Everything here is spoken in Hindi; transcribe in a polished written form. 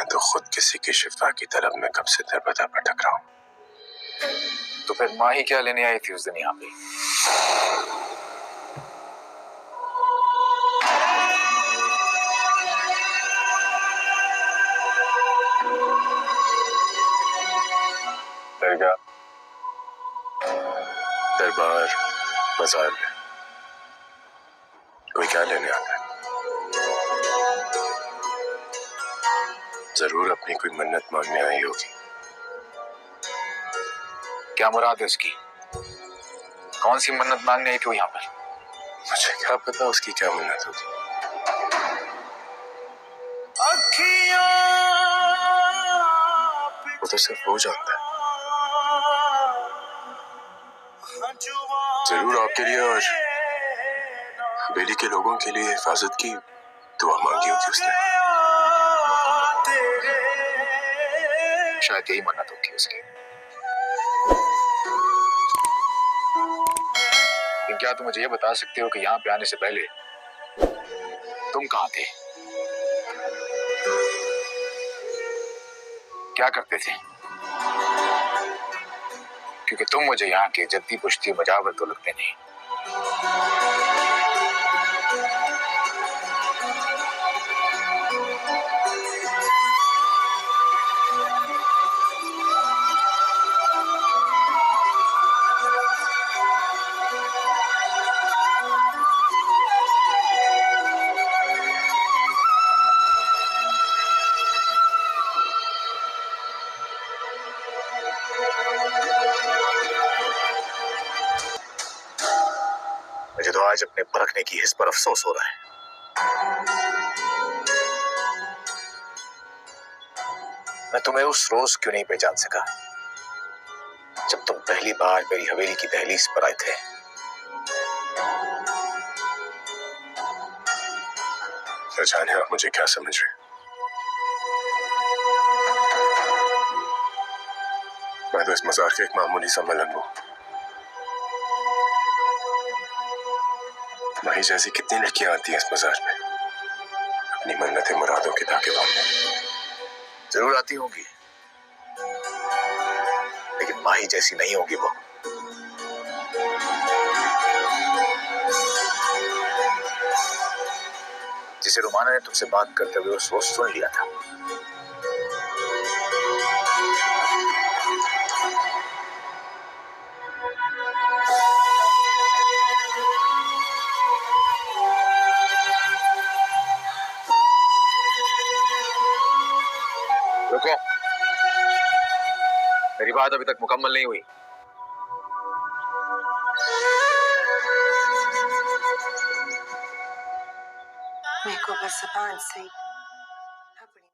मैं तो खुद किसी की शिफा की तलब में कब से दरबदर भटक रहा हूँ। तो फिर माँ ही क्या लेने आई थी उस दिन यहाँ पे? दरगाह, दरबार, बाजार में कोई क्या लेने आता है? जरूर अपनी कोई मन्नत मांगने आई होगी। क्या मुराद है उसकी? कौन सी मन्नत मांगने आई थी यहाँ पर? मुझे क्या पता उसकी क्या मन्नत होगी। वो तो सिर्फ वो जानता है। जरूर आपके लिए और हवेली के लोगों के लिए हिफाजत की दुआ मांगी होगी उसने। शायद यही मन्नत होगी उसकी। लेकिन क्या तुम मुझे ये बता सकते हो कि यहाँ पे आने से पहले तुम कहाँ थे? क्या करते थे? क्योंकि तुम मुझे यहाँ के जद्दी पुश्ती मजावर तो लगते नहीं। मुझे तो आज अपने परखने की हिस्स पर अफसोस हो रहा है। मैं तुम्हें उस रोज क्यों नहीं पहचान सका जब तुम पहली बार मेरी हवेली की दहलीज पर आए थे। न जाने आप मुझे क्या समझ रहे हैं। मैं तो इस मजार का एक मामूली सा मलंग हूँ। माही जैसी कितनी लड़कियां आती हैं इस मजार में अपनी मन्नतें मुरादों के धागे बांधने। जरूर आती होंगी, लेकिन माही जैसी नहीं होगी वो। जिसे रुमाना ने तुमसे बात करते हुए उस रोज सुन लिया था। रुको, मेरी बात अभी तक मुकम्मल नहीं हुई। मेरे को बस ज़बान से